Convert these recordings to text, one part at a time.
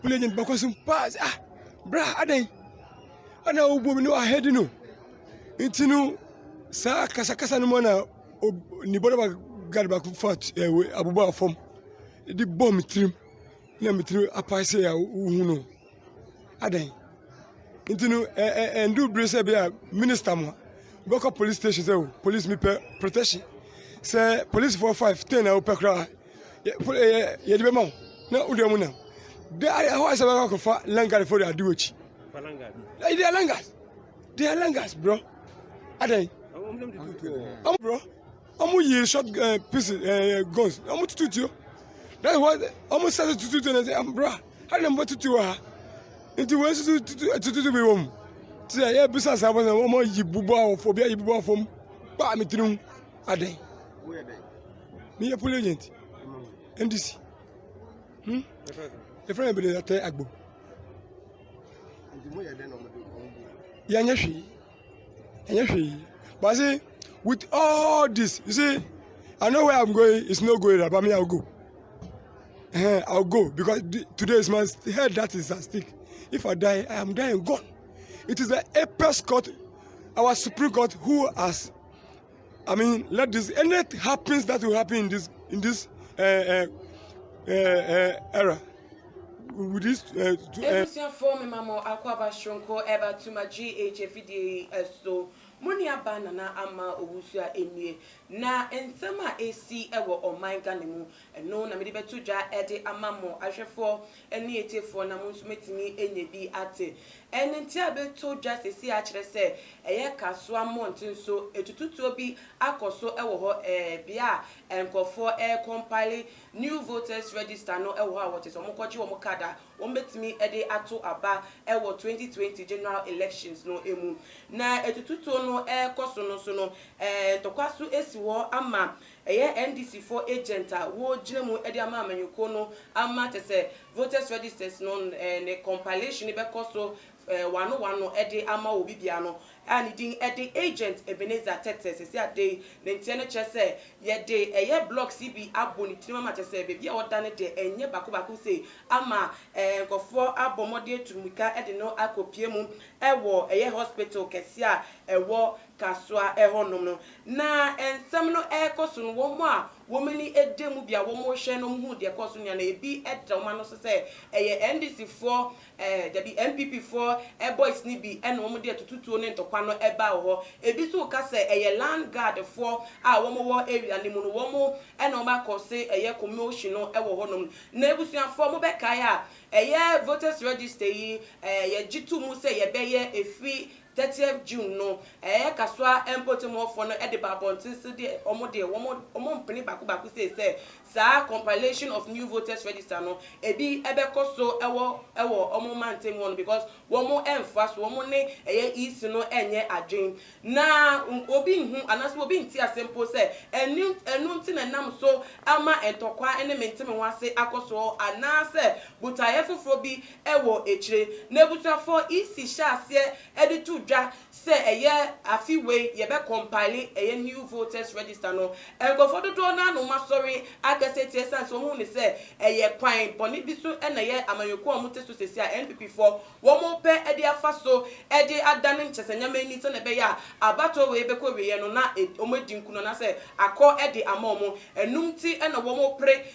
Pulling because some pass. Bra, I know woman no ahead no. Intinu sa kasa no mana niboda gadba fat abuba form. The bomb trim. Na mitrim apase ya uhuno. Adan. Intinu do brace be a minister mo. Go police station say police me protection. Say police 4510 na opekra. Ye de be ma. Na ude mu na. They are how I say go for langar for the aduchi. They are langas, bro. Adan. Bro. Ye shot pieces guns. To that's what almost started to do and say, bro. I don't want to do her. Into where to be home. Say, yeah, besides I was a woman, Yibuba or phobia, Yibuba from Bamitrum. Adan. Where they? Me a police agent. NDC. The friend Ebenezer Tetteh. But see, with all this, you see, I know where I'm going. It's not going, but me, I'll go. I'll go because today is my head that is at stake. If I die, I am dying gone. It is the apex court, our Supreme Court, who has, let this, anything happens that will happen in this era. With this, for me, Mama, Aquaba Shonko, ever to my G.unsh0ts so. Muni abana na ama owusua enwie na ensema AC ewo oman ganemu eno na mede betuja ede amamo ahwefo ene etefo na mo nsumetimi enye bi ate enti abetuja sesi a kire se eye Kasoa montin so etututuo bi akoso ewo ho bia enkofo compile new voters register no ewo ha wote so mokoji wo mokada wo betimi ede ato aba ewo 2020 general elections no emu na etututuo no koso no so no tokwasu esiwo ama NDC for agent wo ginemu ede ama amanyuko no ama tese voters registers no ne compilation be koso wano ede ama obi bia no and din ede agent Ebenezer Tetteh sesi ade ne ntiene chese ye de block CB aboni tinima ma chese be bia oda ne de enye bako se ama nkofo abomode turumika ede no akopie mu ewo hospital kesia ewo Kasoa honom no na ensem no koso no wo mu a wo mani edemu bia wo mo hwe no mu de koso nya na ebi edda wo ma no se NDC for there be MPP for boys ni bi ene wo mo de tututuo ne ntokwa no eba ho ebi so ka se land guard for wo mo wo area ni mu no wo mo ene wo ma ko se commotion no wo honom na ebusua for mo be kai a voters register yi ye gitu mu se ye be ye efi 30th June no Kasoa empotemo for no ede babontin se de omo mpeni baku say sa compilation of new voters register no ebi ebekoso ewo omo mantem one because womo emfa so womo ne isi no enye adwen na obi hu anaso obi nti asempo se enu nti na nam so ama entokwa ene mentem wase akoso anase butaye foforo bi ewo echire na ebutuafo isi hyase ede tu dwa se afiwe ye be compile new voters register no engofo dodo na no masori akaseti essence wo hu ni se kwan boni bi so na amanyoko omote so sesi a NPP for wo mo pe ede afaso ede adane nchesanyama ni so na be ya abato we be ko we no na omedinku no na se akọ ede amomo enumti na wo mo pre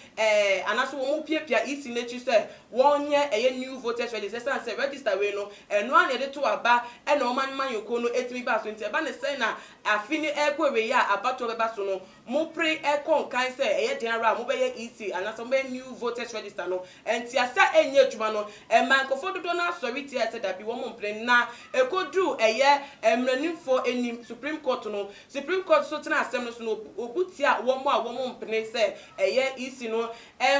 anaso wo mo piapia isi nechi se wonye new voters register essence register we no eno an ede to aba na o manyoko no etimi ba so nti eba ne se na afini ekwo we ya abato be ba so no mo pre ekon kan se general mo be ye ec anaso be new voters register no enti asa enye adwuma no mankofo dodo na authority ese da bi wo mo pre na ekodru emranimfo enim Supreme Court no Supreme Court so tena asem no so no obutia wo mo pre se ec no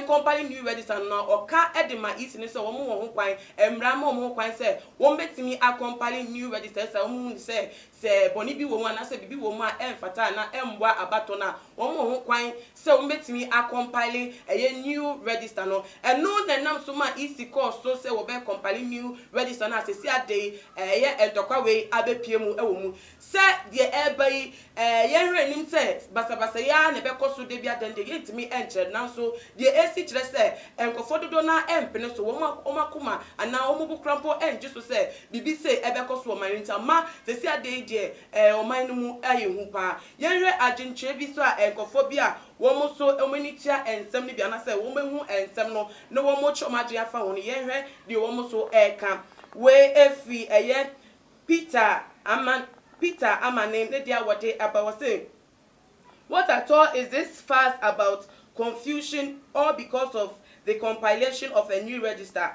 company new register no oka edema ec no se wo mo ho kwan emra mo kwan se wo betimi a company new register se wo mo se se boni bi wo mu ana se bibi wo mu a emfata na embwa abato na wo mo ho kwan se wo betimi a compile new register no eno na nam so ma EC course so se wo be compile new register na se si ade entokwa we abepie mu ewo mu se de ebai yenhwe nim se basabasa ya na be koso de bia dende yetimi enche na so de AC kire se enkofo dodo na empene so wo makoma ana wo mu krampo enje so se bibi se ebe koso o marinta ma se si ade de oman no mu ayehu pa yenhwe aginche bi so a enkofo bi a wo mo so omanitia ensem ni bia na se wo mehu ensem no no wo mo chomaje afa ho yenhwe de wo mo so eka we efi Peter Amane ne dia wode about say what at all is this fuss about confusion or because of the compilation of a new register?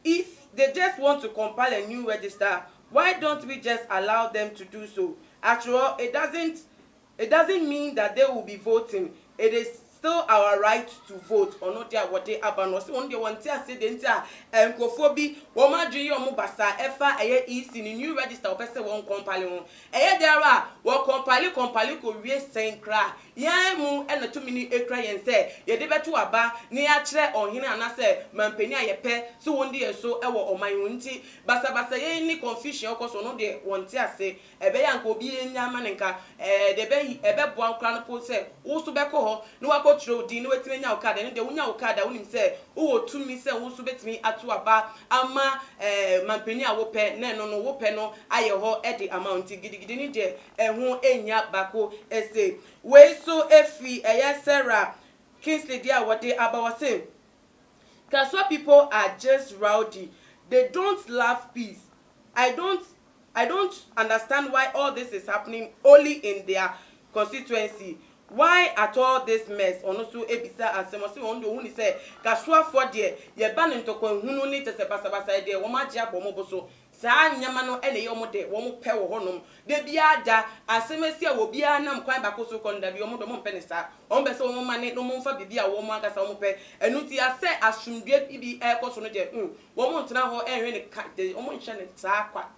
If they just want to compile a new register, why don't we just allow them to do so? After all, it doesn't mean that they will be voting. It is still our right to vote or not there what they abano so on the one tia say dentia enkofobi wo madwe yo mo basa efa EC ni new register o pese won compile won there wo compile ko wie sen kra yan mu na to mini ekra yen say ye de beto aba ne ya kire ohene anase mampani ayepe so won de so ewo oman wonti basa ye ni confusion okoso no de won tia say ebe yanka obi enya manenka de be ebe boan kra no po say wo so be ko ho no wa tro di no wetime nya okada ne de wonya okada wonim se wo tumi se wo so betimi ato aba ama mampani a wo pe na no wo pe no aye ho e de amount gidigidi ni de ehun enya bako ese we so efi Sarah Kingsley dia wode abawase Kasoa people are just rowdy. They don't love peace. I don't understand why all this is happening only in their constituency. Why at all this mess? Onosu ebisa asemosi ondo huni se Kasoa for there ye ban ntoko hunu ni tese basabasa there wo maji abomo boso saa nyama no ene ye omo de wo mo pe wo honom de bia da asemesi a wo bia nam kwan bakoso konda bi omo do mo pe ne saa on be se wo mane no mo mfa bibia wo mo akasa wo mo pe enu ti ase asumdue bibi ekoso no de wo mo ntena ho enhwe ne ka de wo mo nhye ne saa kwa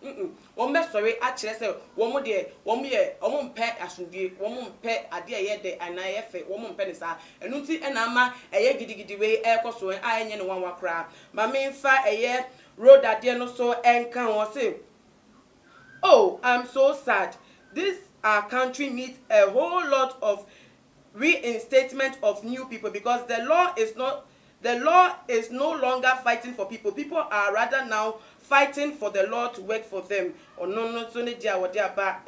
wo me sori a kire se wo mo de wo mo ye wo mo mpe asumdue wo mo mpe ade ye de anaye fe wo mo mpe ne saa enu ti ena ama eye gidigidi we ekoso a enye ne wanwa kra ma me mfa eye road ade no so enkan wo say oh I'm so sad this our country needs a whole lot of reinstatement of new people because the law is no longer fighting for people are rather now fighting for the law to work for them or no so ne dia wo dia ba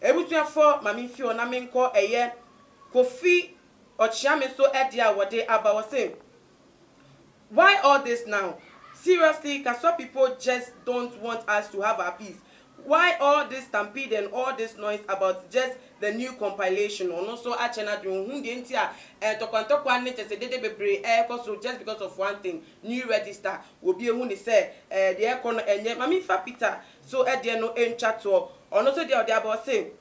ebutuafo mami fi ona me nko eye Kofi ochiame so e dia wo de aba wo say why all this now? Seriously, Kasoa people just don't want us to have our peace. Why all this stampede and all this noise about just the new compilation? Or no so achena do hundi entia tokwa ne tese dede bebre so just because of one thing, new register will be ehun say the econo enye mami fa Peter so e de no encha to or no so they about say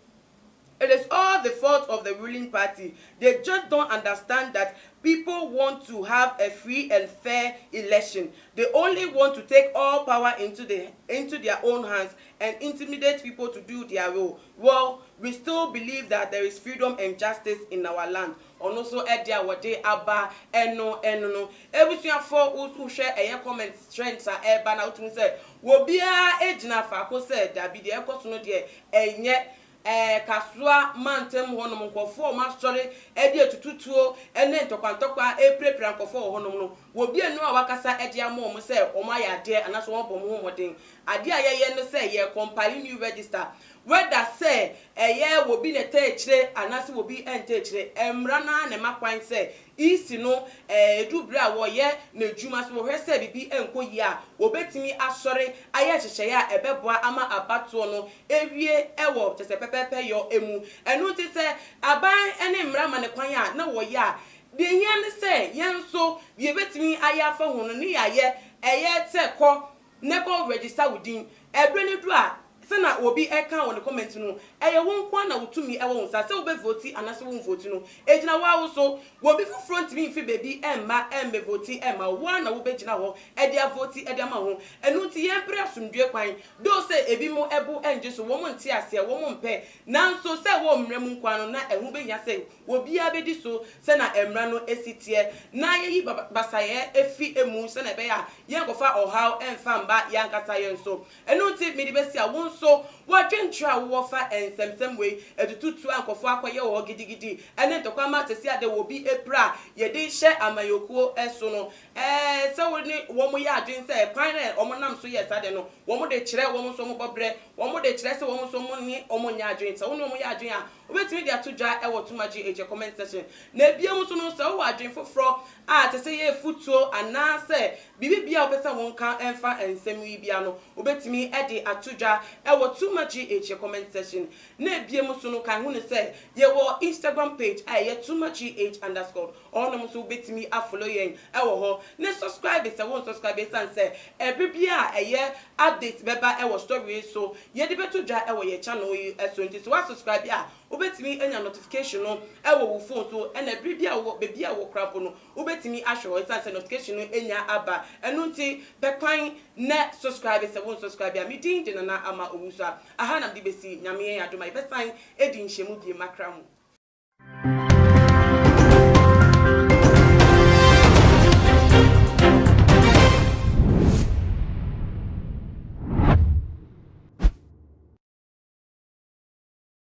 it is all the fault of the ruling party. They just don't understand that people want to have a free and fair election. They only want to take all power into their own hands and intimidate people to do their role. Well, we still believe that there is freedom and justice in our land. Ono so edia wode aba eno no. Ebusuan for who share a comment strength eba na utun say wo bia ejina fa ko say da bi de ekoso no de enye Kasoa mantem honom nkofo ma story edi etututuo ene ntokwa eprepra nkofo honom no wo bi enu a wakasa edi amo mo se o ma ya de anaso won bom ho modin ade a ye no se ye compile new register whether say ye wo bi ne te kire anaso wo bi ente kire emra na ne makwan se isi no edubra a wo ye na djuma so hwe se bibi enko yi a wo betimi asori aye hyehye ya ebeboa ama abato no ewie ewo tese pepepe yo emu enu ti se aban ene mra ma ne kwan a na wo ye a de nya ne se yenso ye betimi aye afa hono ne ya ye eye te ko ne ko register within ebre ne du a sana obi eka won comment no eye won kwa na wotumi e won sa se wo be vote anase won vote no ejina wa wo so wo bi fu front mi fi baby emma embe vote emma wa na wo be jina ho e dia vote e dia ma ho enu ti ye mpre asomdwe kwan do se ebi mo ebu enje so wo mo nti ase wo mo mpe nanso se wo mrem nkwa no na ehu be nya se wo bia be di so se na emra no esitie na ye yi basaye efi emu se na be ya ye kofa ohaw emfa mba ya nkata ye nso enu ti mi di be si a won so wo dwentra wo fa ensemsem we etututu ankofo akoye wo gidigidi ene ntokwa ma tesi ade wo bi epra ye de hye amayokuo eso no se wo ni wo mo ya adwen se kwan na omo nam so ye sade no wo mo de kire wo mo so mo bobre wo mo de kire se wo mo so mo ni omo nya adwen se wo no mo ya adwen a obetimi de atodwa e wo tuma G.unsh comment section na bia mo so no se wo adwen foforo a te se ye futuo ana se bibi bia opesa won kan enfa ensem wi bia no obetimi e de atodwa e wo tuma G.unsh comment section na bia mo so no kan hu ne se ye wo Instagram page ye tuma G.unsh_. ono mo so obetimi afollow yen e wo ho ne subscribe se won subscribe san se e bibia ye update beba e wo story so ye de betodwa e wo ye channel yi so nti so wa subscribe a obetimi enya notification no e wo wo phone so e na bibia wo bebia wo krapo no obetimi ahwe san se notification no enya aba enu nti bekwan ne subscribe se won subscribe a mi din de na ama owusa aha na mdi besi nyame yen adoma ibesan edi nhemu bie makra mu.